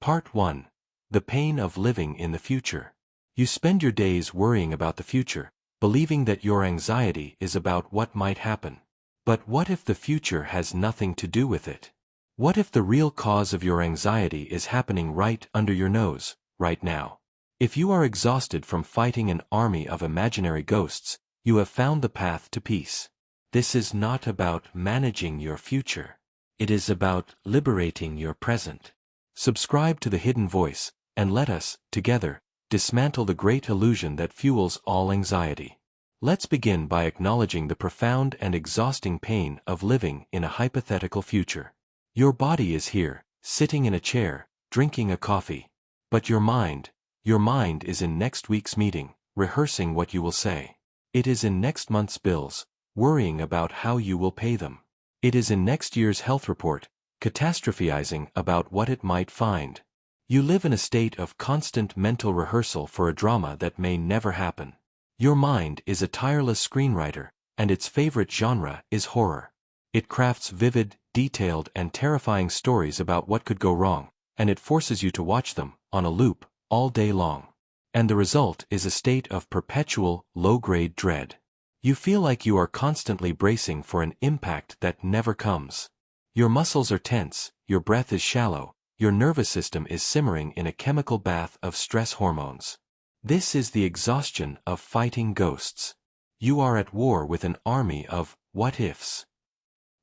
Part 1. The pain of living in the future. You spend your days worrying about the future, believing that your anxiety is about what might happen. But what if the future has nothing to do with it? What if the real cause of your anxiety is happening right under your nose, right now? If you are exhausted from fighting an army of imaginary ghosts, you have found the path to peace. This is not about managing your future. It is about liberating your present. Subscribe to The Hidden Voice, and let us, together, dismantle the great illusion that fuels all anxiety. Let's begin by acknowledging the profound and exhausting pain of living in a hypothetical future. Your body is here, sitting in a chair, drinking a coffee. But your mind is in next week's meeting, rehearsing what you will say. It is in next month's bills, worrying about how you will pay them. It is in next year's health report, catastrophizing about what it might find. You live in a state of constant mental rehearsal for a drama that may never happen. Your mind is a tireless screenwriter, and its favorite genre is horror. It crafts vivid, detailed, and terrifying stories about what could go wrong, and it forces you to watch them, on a loop, all day long. And the result is a state of perpetual, low-grade dread. You feel like you are constantly bracing for an impact that never comes. Your muscles are tense, your breath is shallow, your nervous system is simmering in a chemical bath of stress hormones. This is the exhaustion of fighting ghosts. You are at war with an army of what-ifs.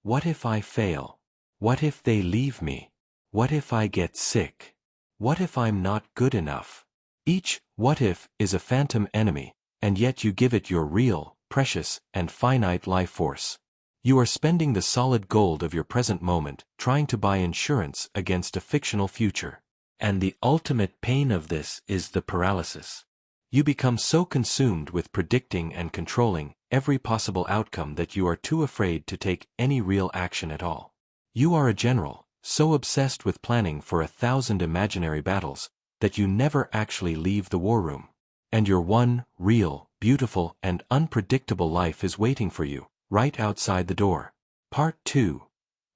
What if I fail? What if they leave me? What if I get sick? What if I'm not good enough? Each what-if is a phantom enemy, and yet you give it your real, precious, and finite life force. You are spending the solid gold of your present moment trying to buy insurance against a fictional future. And the ultimate pain of this is the paralysis. You become so consumed with predicting and controlling every possible outcome that you are too afraid to take any real action at all. You are a general, so obsessed with planning for 1,000 imaginary battles that you never actually leave the war room. And your one, real, beautiful, and unpredictable life is waiting for you, right outside the door. Part 2.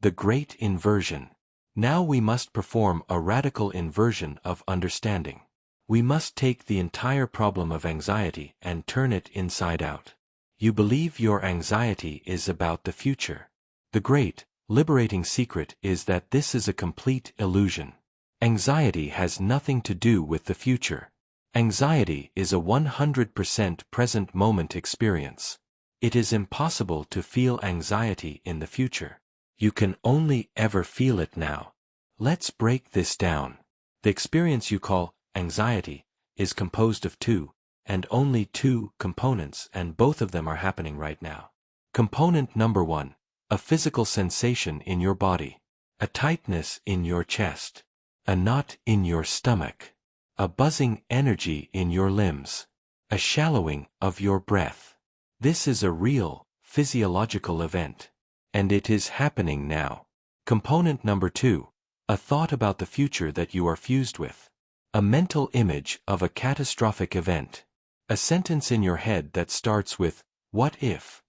The Great Inversion. Now we must perform a radical inversion of understanding. We must take the entire problem of anxiety and turn it inside out. You believe your anxiety is about the future. The great, liberating secret is that this is a complete illusion. Anxiety has nothing to do with the future. Anxiety is a 100% present moment experience. It is impossible to feel anxiety in the future. You can only ever feel it now. Let's break this down. The experience you call anxiety is composed of two, and only two, components, and both of them are happening right now. Component number 1, a physical sensation in your body, a tightness in your chest, a knot in your stomach, a buzzing energy in your limbs, a shallowing of your breath. This is a real, physiological event. And it is happening now. Component number 2, a thought about the future that you are fused with. A mental image of a catastrophic event. A sentence in your head that starts with, what if?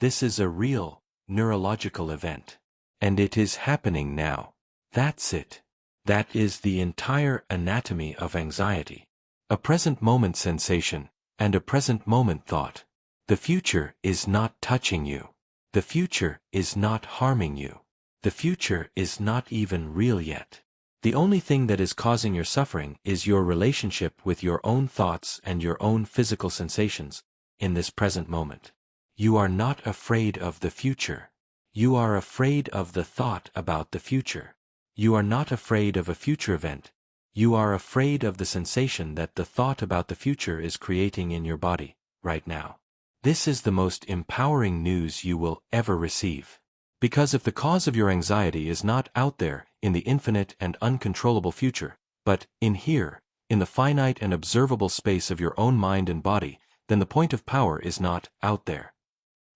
This is a real, neurological event. And it is happening now. That's it. That is the entire anatomy of anxiety. A present moment sensation, and a present moment thought. The future is not touching you. The future is not harming you. The future is not even real yet. The only thing that is causing your suffering is your relationship with your own thoughts and your own physical sensations in this present moment. You are not afraid of the future. You are afraid of the thought about the future. You are not afraid of a future event. You are afraid of the sensation that the thought about the future is creating in your body, right now. This is the most empowering news you will ever receive. Because if the cause of your anxiety is not out there, in the infinite and uncontrollable future, but in here, in the finite and observable space of your own mind and body, then the point of power is not out there.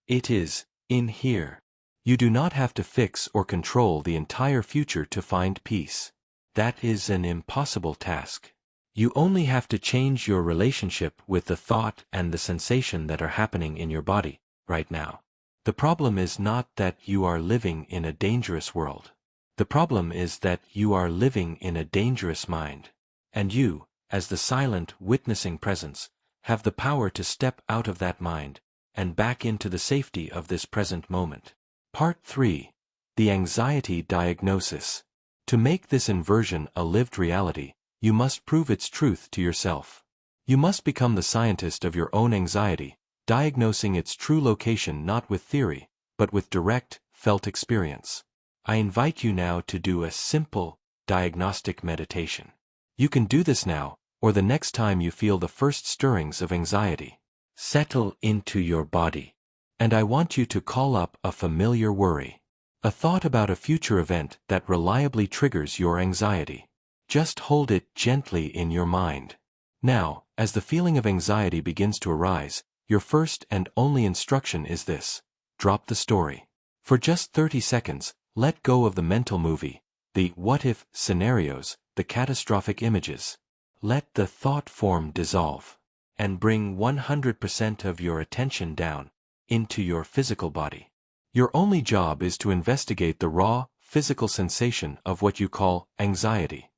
It is in here. You do not have to fix or control the entire future to find peace. That is an impossible task. You only have to change your relationship with the thought and the sensation that are happening in your body, right now. The problem is not that you are living in a dangerous world. The problem is that you are living in a dangerous mind. And you, as the silent, witnessing presence, have the power to step out of that mind and back into the safety of this present moment. Part 3. The Anxiety Diagnosis. To make this inversion a lived reality, you must prove its truth to yourself. You must become the scientist of your own anxiety, diagnosing its true location not with theory, but with direct, felt experience. I invite you now to do a simple, diagnostic meditation. You can do this now, or the next time you feel the first stirrings of anxiety. Settle into your body. And I want you to call up a familiar worry. A thought about a future event that reliably triggers your anxiety. Just hold it gently in your mind. Now, as the feeling of anxiety begins to arise, your first and only instruction is this: drop the story. For just 30 seconds, let go of the mental movie, the what-if scenarios, the catastrophic images. Let the thought form dissolve, and bring 100% of your attention down into your physical body. Your only job is to investigate the raw, physical sensation of what you call anxiety.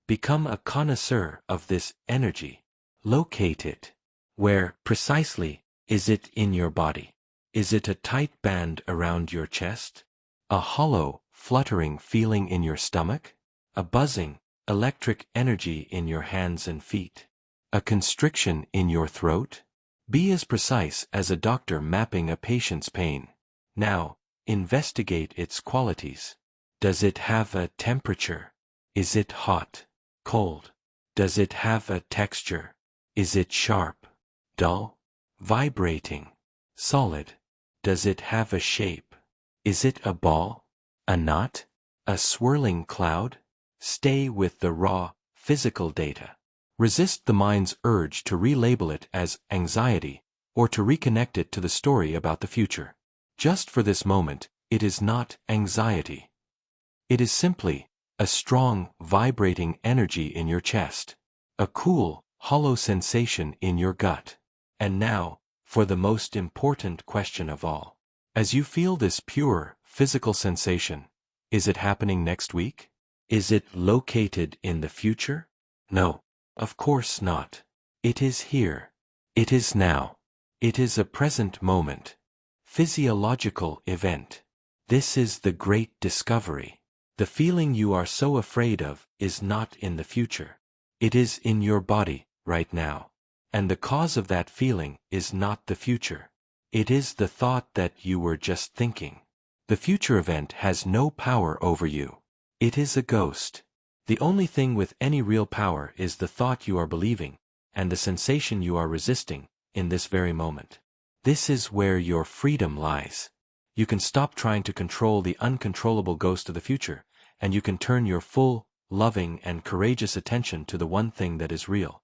Become a connoisseur of this energy. Locate it. Where, precisely, is it in your body? Is it a tight band around your chest? A hollow, fluttering feeling in your stomach? A buzzing, electric energy in your hands and feet? A constriction in your throat? Be as precise as a doctor mapping a patient's pain. Now, investigate its qualities. Does it have a temperature? Is it hot? Cold? Does it have a texture? Is it sharp? Dull? Vibrating? Solid? Does it have a shape? Is it a ball? A knot? A swirling cloud? Stay with the raw, physical data. Resist the mind's urge to relabel it as anxiety, or to reconnect it to the story about the future. Just for this moment, it is not anxiety. It is simply a strong, vibrating energy in your chest. A cool, hollow sensation in your gut. And now, for the most important question of all. As you feel this pure, physical sensation, is it happening next week? Is it located in the future? No, of course not. It is here. It is now. It is a present moment. Physiological event. This is the great discovery. The feeling you are so afraid of is not in the future. It is in your body, right now. And the cause of that feeling is not the future. It is the thought that you were just thinking. The future event has no power over you. It is a ghost. The only thing with any real power is the thought you are believing, and the sensation you are resisting, in this very moment. This is where your freedom lies. You can stop trying to control the uncontrollable ghost of the future, and you can turn your full, loving, and courageous attention to the one thing that is real.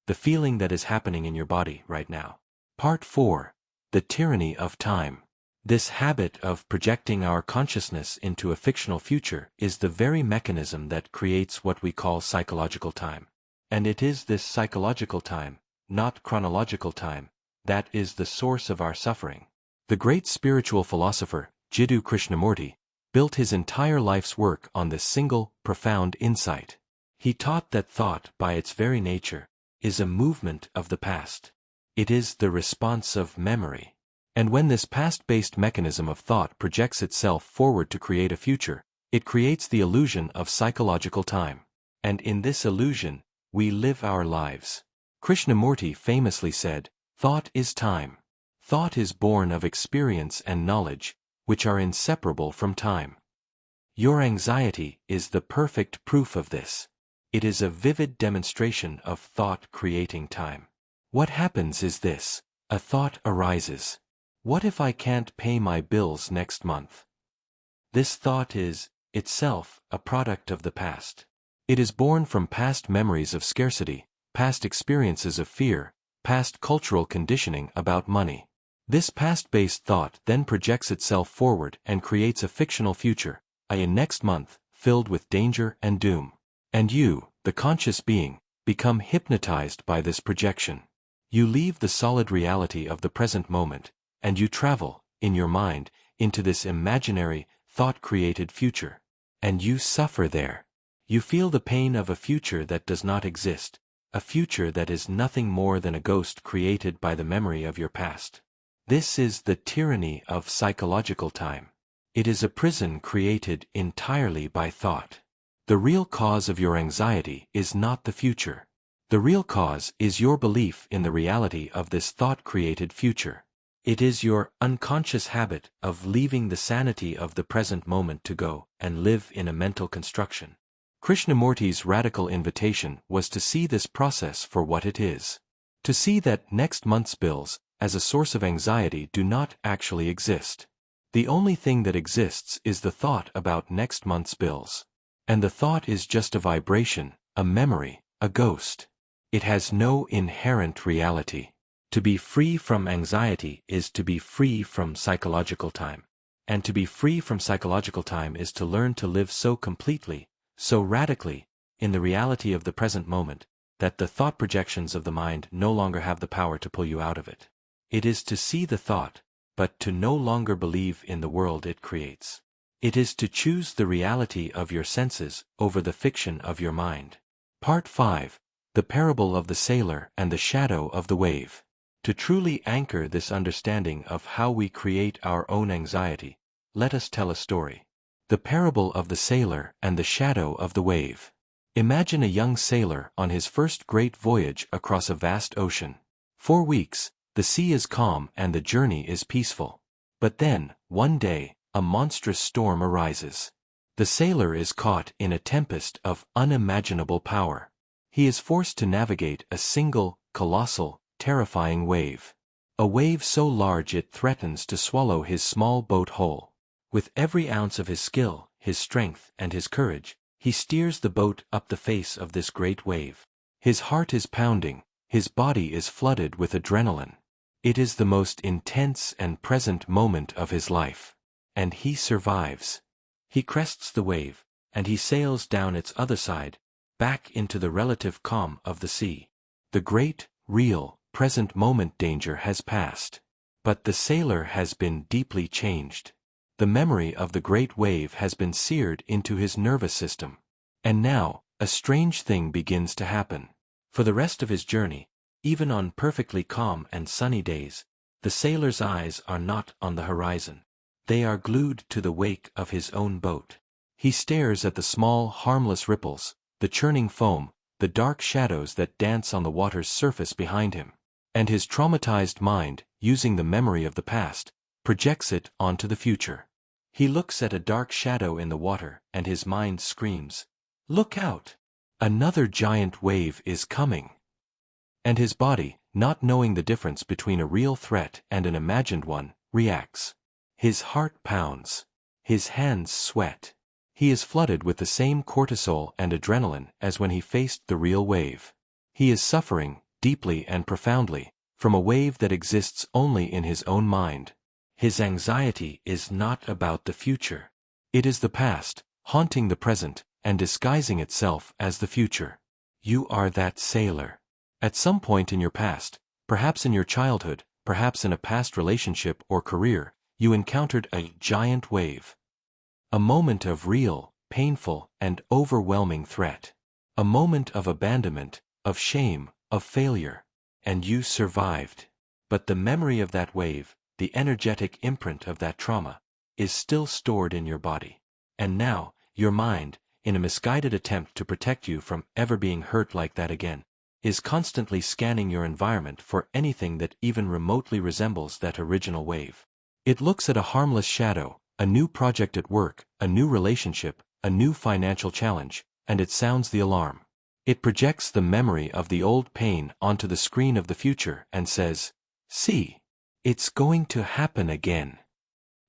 The feeling that is happening in your body right now. Part 4. The Tyranny of Time. This habit of projecting our consciousness into a fictional future is the very mechanism that creates what we call psychological time. And it is this psychological time, not chronological time, that is the source of our suffering. The great spiritual philosopher, Jiddu Krishnamurti, built his entire life's work on this single, profound insight. He taught that thought, by its very nature, is a movement of the past. It is the response of memory. And when this past-based mechanism of thought projects itself forward to create a future, it creates the illusion of psychological time. And in this illusion, we live our lives. Krishnamurti famously said, "Thought is time. Thought is born of experience and knowledge, which are inseparable from time." Your anxiety is the perfect proof of this. It is a vivid demonstration of thought creating time. What happens is this: a thought arises. What if I can't pay my bills next month? This thought is, itself, a product of the past. It is born from past memories of scarcity, past experiences of fear, past cultural conditioning about money. This past-based thought then projects itself forward and creates a fictional future, a next month, filled with danger and doom. And you, the conscious being, become hypnotized by this projection. You leave the solid reality of the present moment, and you travel, in your mind, into this imaginary, thought-created future. and you suffer there. You feel the pain of a future that does not exist, a future that is nothing more than a ghost created by the memory of your past. This is the tyranny of psychological time. It is a prison created entirely by thought. The real cause of your anxiety is not the future. The real cause is your belief in the reality of this thought-created future. It is your unconscious habit of leaving the sanity of the present moment to go and live in a mental construction. Krishnamurti's radical invitation was to see this process for what it is. To see that next month's bills, as a source of anxiety, do not actually exist. The only thing that exists is the thought about next month's bills. And the thought is just a vibration, a memory, a ghost. It has no inherent reality. To be free from anxiety is to be free from psychological time. And to be free from psychological time is to learn to live so completely, so radically, in the reality of the present moment, that the thought projections of the mind no longer have the power to pull you out of it. It is to see the thought, but to no longer believe in the world it creates. It is to choose the reality of your senses over the fiction of your mind. Part 5. The Parable of the Sailor and the Shadow of the Wave. To truly anchor this understanding of how we create our own anxiety, let us tell a story. The Parable of the Sailor and the Shadow of the Wave. Imagine a young sailor on his first great voyage across a vast ocean. 4 weeks, the sea is calm and the journey is peaceful. But then, one day, a monstrous storm arises. The sailor is caught in a tempest of unimaginable power. He is forced to navigate a single, colossal, terrifying wave. A wave so large it threatens to swallow his small boat whole. With every ounce of his skill, his strength, and his courage, he steers the boat up the face of this great wave. His heart is pounding, his body is flooded with adrenaline. It is the most intense and present moment of his life. And he survives. He crests the wave, and he sails down its other side, back into the relative calm of the sea. The great, real, present moment danger has passed. But the sailor has been deeply changed. The memory of the great wave has been seared into his nervous system. And now, a strange thing begins to happen. For the rest of his journey, even on perfectly calm and sunny days, the sailor's eyes are not on the horizon. They are glued to the wake of his own boat. He stares at the small, harmless ripples, the churning foam, the dark shadows that dance on the water's surface behind him. And his traumatized mind, using the memory of the past, projects it onto the future. He looks at a dark shadow in the water, and his mind screams, "Look out! Another giant wave is coming!" And his body, not knowing the difference between a real threat and an imagined one, reacts. His heart pounds. His hands sweat. He is flooded with the same cortisol and adrenaline as when he faced the real wave. He is suffering, deeply and profoundly, from a wave that exists only in his own mind. His anxiety is not about the future. It is the past, haunting the present, and disguising itself as the future. You are that sailor. At some point in your past, perhaps in your childhood, perhaps in a past relationship or career, you encountered a giant wave. A moment of real, painful, and overwhelming threat. A moment of abandonment, of shame, of failure. And you survived. But the memory of that wave, the energetic imprint of that trauma, is still stored in your body. And now, your mind, in a misguided attempt to protect you from ever being hurt like that again, is constantly scanning your environment for anything that even remotely resembles that original wave. It looks at a harmless shadow, a new project at work, a new relationship, a new financial challenge, and it sounds the alarm. It projects the memory of the old pain onto the screen of the future and says, "See, it's going to happen again."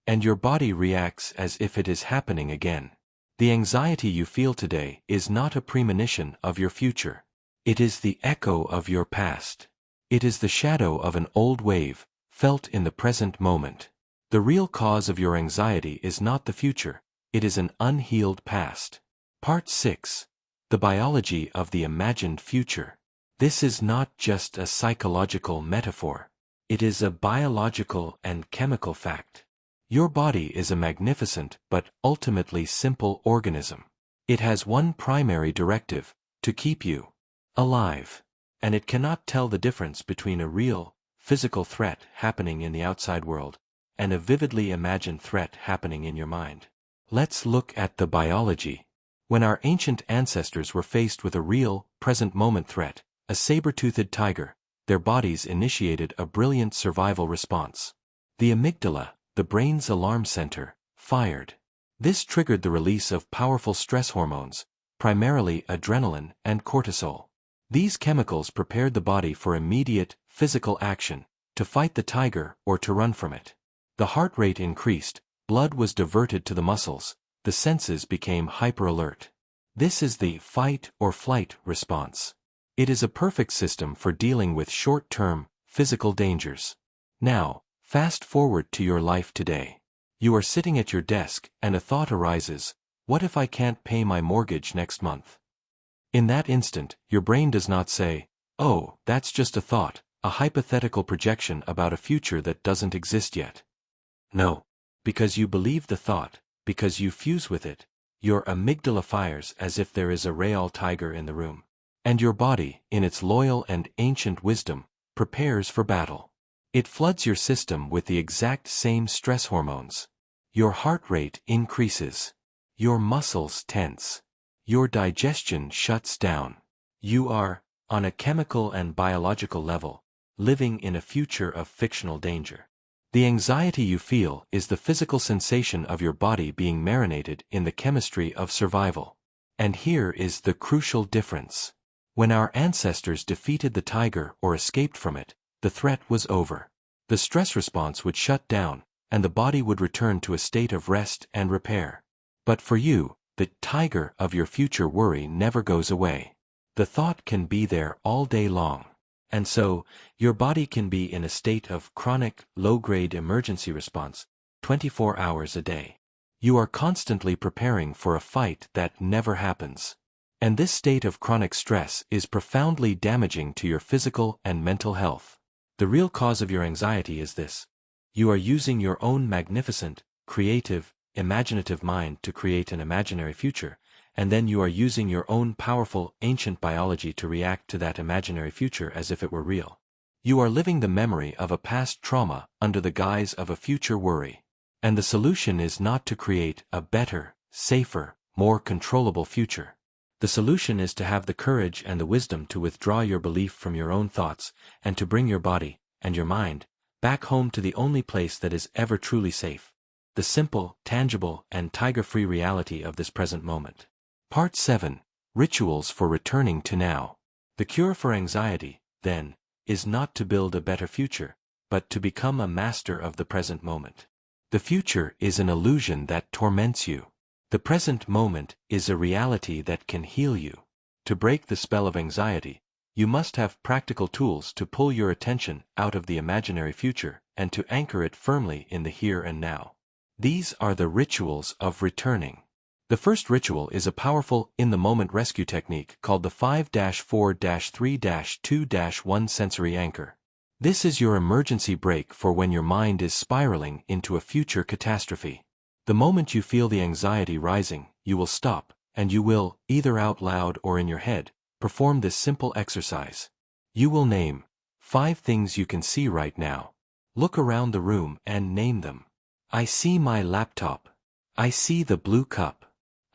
And your body reacts as if it is happening again. The anxiety you feel today is not a premonition of your future. It is the echo of your past. It is the shadow of an old wave, felt in the present moment. The real cause of your anxiety is not the future, it is an unhealed past. Part 6. The Biology of the Imagined Future. This is not just a psychological metaphor. It is a biological and chemical fact. Your body is a magnificent but ultimately simple organism. It has one primary directive: to keep you alive. And it cannot tell the difference between a real, physical threat happening in the outside world and a vividly imagined threat happening in your mind. Let's look at the biology. When our ancient ancestors were faced with a real, present-moment threat, a saber-toothed tiger, their bodies initiated a brilliant survival response. The amygdala, the brain's alarm center, fired. This triggered the release of powerful stress hormones, primarily adrenaline and cortisol. These chemicals prepared the body for immediate, physical action, to fight the tiger or to run from it. The heart rate increased, blood was diverted to the muscles, the senses became hyper-alert. This is the fight or flight response. It is a perfect system for dealing with short-term, physical dangers. Now, fast forward to your life today. You are sitting at your desk and a thought arises: what if I can't pay my mortgage next month? In that instant, your brain does not say, "Oh, that's just a thought, a hypothetical projection about a future that doesn't exist yet." No. Because you believe the thought, because you fuse with it, your amygdala fires as if there is a real tiger in the room. And your body, in its loyal and ancient wisdom, prepares for battle. It floods your system with the exact same stress hormones. Your heart rate increases. Your muscles tense. Your digestion shuts down. You are, on a chemical and biological level, living in a future of fictional danger. The anxiety you feel is the physical sensation of your body being marinated in the chemistry of survival. And here is the crucial difference. When our ancestors defeated the tiger or escaped from it, the threat was over. The stress response would shut down, and the body would return to a state of rest and repair. But for you, the tiger of your future worry never goes away. The thought can be there all day long. And so, your body can be in a state of chronic, low-grade emergency response, 24 hours a day. You are constantly preparing for a fight that never happens. And this state of chronic stress is profoundly damaging to your physical and mental health. The real cause of your anxiety is this: you are using your own magnificent, creative, imaginative mind to create an imaginary future, and then you are using your own powerful, ancient biology to react to that imaginary future as if it were real. You are living the memory of a past trauma under the guise of a future worry. And the solution is not to create a better, safer, more controllable future. The solution is to have the courage and the wisdom to withdraw your belief from your own thoughts and to bring your body, and your mind, back home to the only place that is ever truly safe. The simple, tangible, and tiger-free reality of this present moment. Part 7. Rituals for returning to now. The cure for anxiety, then, is not to build a better future, but to become a master of the present moment. The future is an illusion that torments you. The present moment is a reality that can heal you. To break the spell of anxiety, you must have practical tools to pull your attention out of the imaginary future and to anchor it firmly in the here and now. These are the rituals of returning. The first ritual is a powerful, in-the-moment rescue technique called the 5-4-3-2-1 sensory anchor. This is your emergency brake for when your mind is spiraling into a future catastrophe. The moment you feel the anxiety rising, you will stop, and you will, either out loud or in your head, perform this simple exercise. You will name 5 things you can see right now. Look around the room and name them. I see my laptop. I see the blue cup.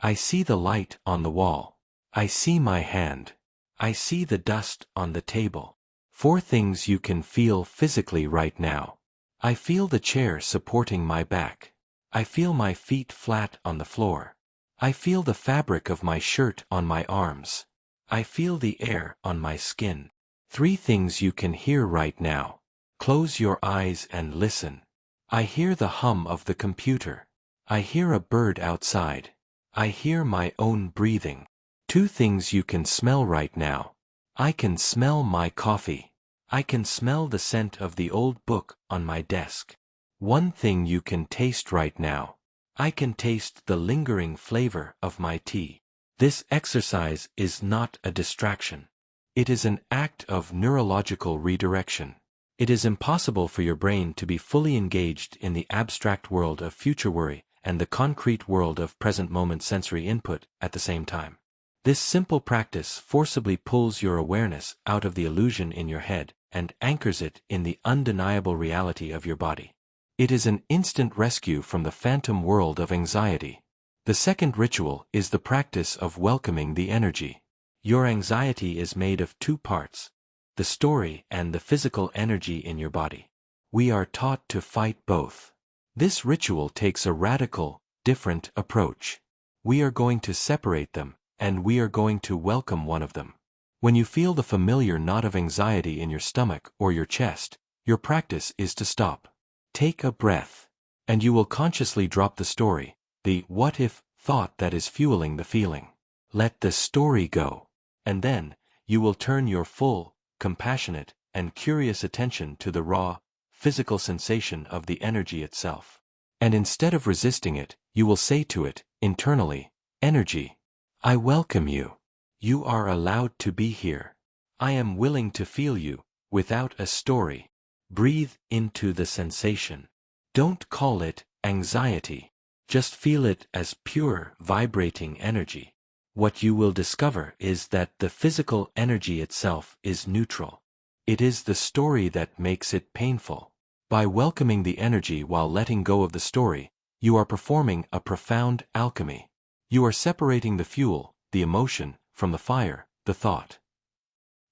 I see the light on the wall. I see my hand. I see the dust on the table. 4 things you can feel physically right now. I feel the chair supporting my back. I feel my feet flat on the floor. I feel the fabric of my shirt on my arms. I feel the air on my skin. 3 things you can hear right now. Close your eyes and listen. I hear the hum of the computer. I hear a bird outside. I hear my own breathing. 2 things you can smell right now. I can smell my coffee. I can smell the scent of the old book on my desk. 1 thing you can taste right now. I can taste the lingering flavor of my tea. This exercise is not a distraction. It is an act of neurological redirection. It is impossible for your brain to be fully engaged in the abstract world of future worry and the concrete world of present moment sensory input at the same time. This simple practice forcibly pulls your awareness out of the illusion in your head and anchors it in the undeniable reality of your body. It is an instant rescue from the phantom world of anxiety. The second ritual is the practice of welcoming the energy. Your anxiety is made of two parts, the story and the physical energy in your body. We are taught to fight both. This ritual takes a radical, different approach. We are going to separate them, and we are going to welcome one of them. When you feel the familiar knot of anxiety in your stomach or your chest, your practice is to stop. Take a breath, and you will consciously drop the story, the what-if thought that is fueling the feeling. Let the story go, and then you will turn your full, compassionate, and curious attention to the raw, physical sensation of the energy itself. And instead of resisting it, you will say to it, internally, energy, I welcome you. You are allowed to be here. I am willing to feel you, without a story. Breathe into the sensation. Don't call it anxiety. Just feel it as pure, vibrating energy. What you will discover is that the physical energy itself is neutral. It is the story that makes it painful. By welcoming the energy while letting go of the story, you are performing a profound alchemy. You are separating the fuel, the emotion, from the fire, the thought.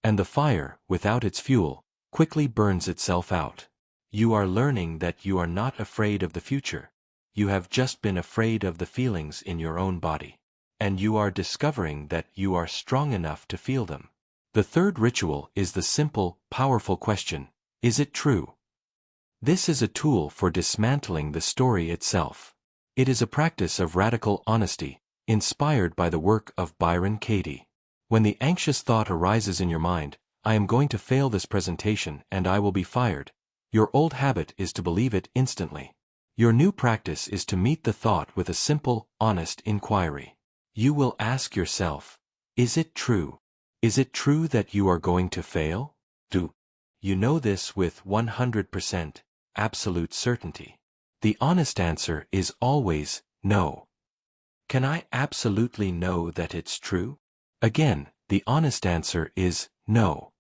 And the fire, without its fuel, quickly burns itself out. You are learning that you are not afraid of the future. You have just been afraid of the feelings in your own body. And you are discovering that you are strong enough to feel them. The third ritual is the simple, powerful question, is it true? This is a tool for dismantling the story itself. It is a practice of radical honesty, inspired by the work of Byron Katie. When the anxious thought arises in your mind, I am going to fail this presentation and I will be fired, your old habit is to believe it instantly. Your new practice is to meet the thought with a simple, honest inquiry. You will ask yourself, is it true? Is it true that you are going to fail? Do you know this with 100% absolute certainty? The honest answer is always no. Can I absolutely know that it's true? Again, the honest answer is no.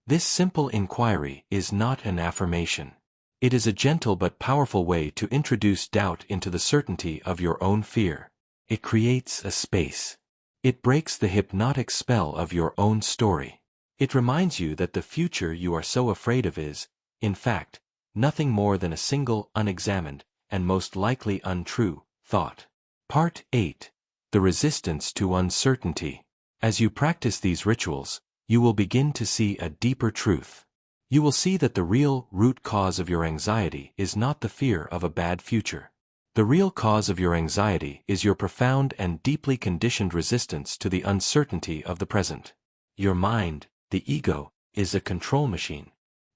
This simple inquiry is not an affirmation. It is a gentle but powerful way to introduce doubt into the certainty of your own fear. It creates a space. It breaks the hypnotic spell of your own story. It reminds you that the future you are so afraid of is, in fact, nothing more than a single unexamined, and most likely untrue, thought. Part 8. The Resistance to Uncertainty. As you practice these rituals, you will begin to see a deeper truth. You will see that the real root cause of your anxiety is not the fear of a bad future. The real cause of your anxiety is your profound and deeply conditioned resistance to the uncertainty of the present. Your mind, the ego, is a control machine.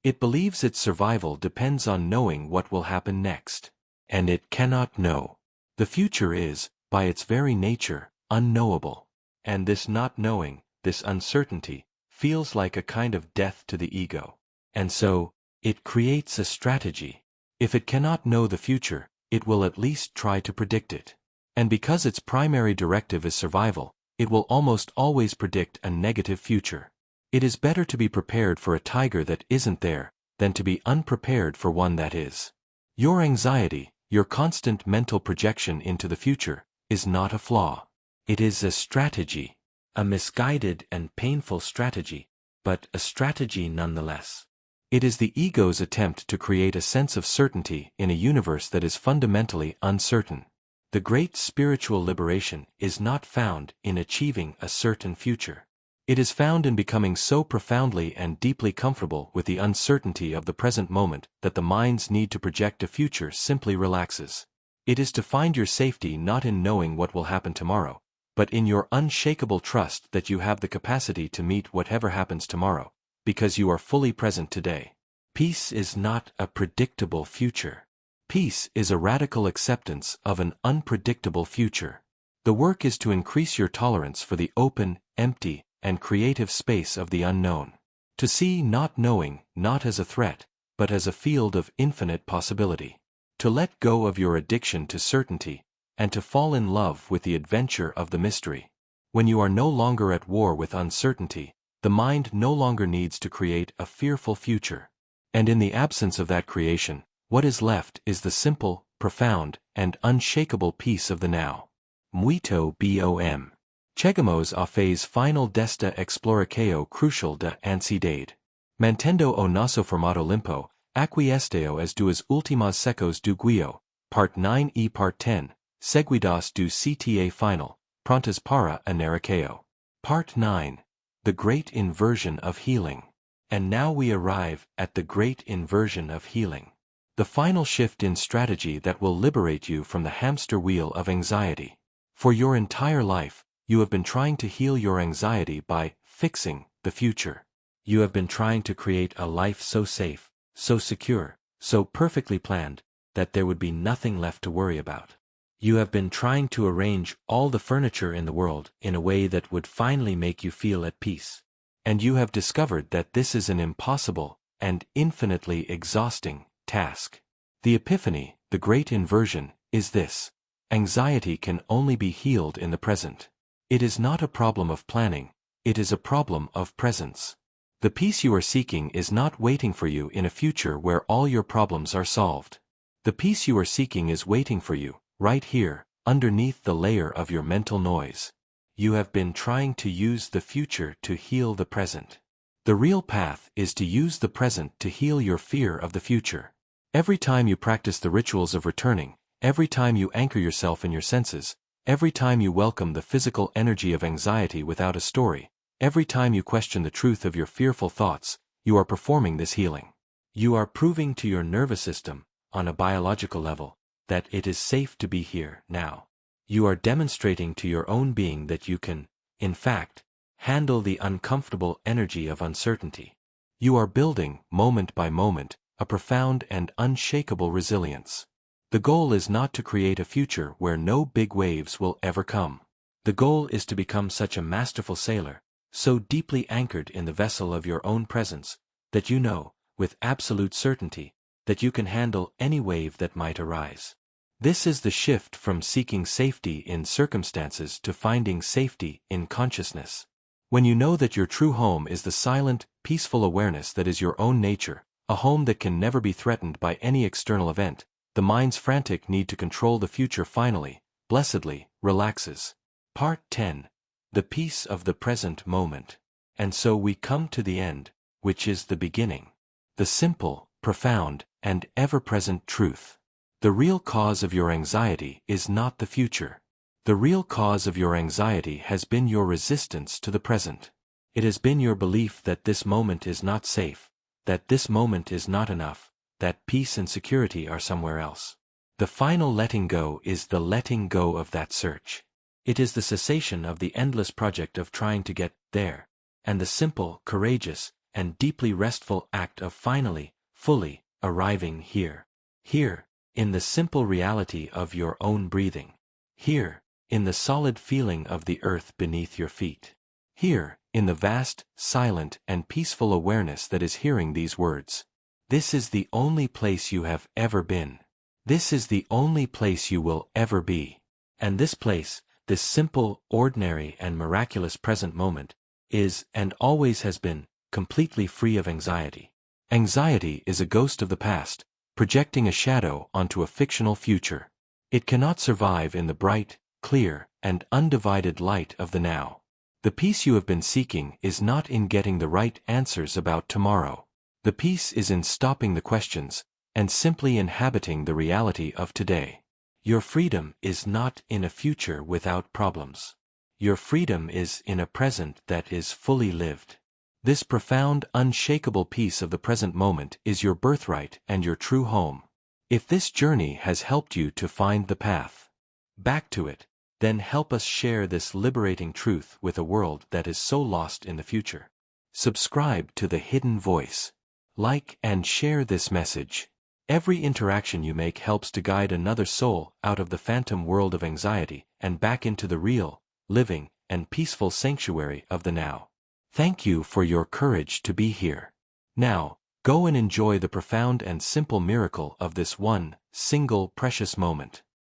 It believes its survival depends on knowing what will happen next. And it cannot know. The future is, by its very nature, unknowable. And this not knowing, this uncertainty, feels like a kind of death to the ego. And so, it creates a strategy. If it cannot know the future, it will at least try to predict it. And because its primary directive is survival, it will almost always predict a negative future. It is better to be prepared for a tiger that isn't there, than to be unprepared for one that is. Your anxiety, your constant mental projection into the future, is not a flaw. It is a strategy. A misguided and painful strategy, but a strategy nonetheless. It is the ego's attempt to create a sense of certainty in a universe that is fundamentally uncertain. The great spiritual liberation is not found in achieving a certain future. It is found in becoming so profoundly and deeply comfortable with the uncertainty of the present moment that the mind's need to project a future simply relaxes. It is to find your safety not in knowing what will happen tomorrow, but in your unshakable trust that you have the capacity to meet whatever happens tomorrow, because you are fully present today. Peace is not a predictable future. Peace is a radical acceptance of an unpredictable future. The work is to increase your tolerance for the open, empty, and creative space of the unknown. To see not knowing not as a threat, but as a field of infinite possibility. To let go of your addiction to certainty, and to fall in love with the adventure of the mystery. When you are no longer at war with uncertainty, the mind no longer needs to create a fearful future. And in the absence of that creation, what is left is the simple, profound, and unshakable peace of the now. Muito bom. Chegamos a phase final desta exploração crucial da ansiedade. Mantendo o nosso formato limpo, aqui as duas últimas secos do guio, Part 9 e Part 10, seguidas do CTA final, prontas para anaricao. Part 9. The Great Inversion of Healing. And now we arrive at the Great Inversion of Healing. The final shift in strategy that will liberate you from the hamster wheel of anxiety. For your entire life, you have been trying to heal your anxiety by fixing the future. You have been trying to create a life so safe, so secure, so perfectly planned, that there would be nothing left to worry about. You have been trying to arrange all the furniture in the world in a way that would finally make you feel at peace. And you have discovered that this is an impossible and infinitely exhausting task. The epiphany, the great inversion, is this: anxiety can only be healed in the present. It is not a problem of planning, it is a problem of presence. The peace you are seeking is not waiting for you in a future where all your problems are solved. The peace you are seeking is waiting for you, right here, underneath the layer of your mental noise. You have been trying to use the future to heal the present. The real path is to use the present to heal your fear of the future. Every time you practice the rituals of returning, every time you anchor yourself in your senses, every time you welcome the physical energy of anxiety without a story, every time you question the truth of your fearful thoughts, you are performing this healing. You are proving to your nervous system, on a biological level, that it is safe to be here, now. You are demonstrating to your own being that you can, in fact, handle the uncomfortable energy of uncertainty. You are building, moment by moment, a profound and unshakable resilience. The goal is not to create a future where no big waves will ever come. The goal is to become such a masterful sailor, so deeply anchored in the vessel of your own presence, that you know, with absolute certainty, that you can handle any wave that might arise. This is the shift from seeking safety in circumstances to finding safety in consciousness. When you know that your true home is the silent, peaceful awareness that is your own nature, a home that can never be threatened by any external event, the mind's frantic need to control the future finally, blessedly, relaxes. Part 10. The Peace of the Present Moment. And so we come to the end, which is the beginning. The simple, profound, and ever-present truth. The real cause of your anxiety is not the future. The real cause of your anxiety has been your resistance to the present. It has been your belief that this moment is not safe, that this moment is not enough, that peace and security are somewhere else. The final letting go is the letting go of that search. It is the cessation of the endless project of trying to get there, and the simple, courageous, and deeply restful act of finally, fully, arriving here. Here, in the simple reality of your own breathing. Here, in the solid feeling of the earth beneath your feet. Here, in the vast, silent, and peaceful awareness that is hearing these words. This is the only place you have ever been. This is the only place you will ever be. And this place, this simple, ordinary, and miraculous present moment, is, and always has been, completely free of anxiety. Anxiety is a ghost of the past, projecting a shadow onto a fictional future. It cannot survive in the bright, clear, and undivided light of the now. The peace you have been seeking is not in getting the right answers about tomorrow. The peace is in stopping the questions, and simply inhabiting the reality of today. Your freedom is not in a future without problems. Your freedom is in a present that is fully lived. This profound, unshakable peace of the present moment is your birthright and your true home. If this journey has helped you to find the path back to it, then help us share this liberating truth with a world that is so lost in the future. Subscribe to The Hidden Voice. Like and share this message. Every interaction you make helps to guide another soul out of the phantom world of anxiety and back into the real, living, and peaceful sanctuary of the now. Thank you for your courage to be here. Now, go and enjoy the profound and simple miracle of this one, single precious moment.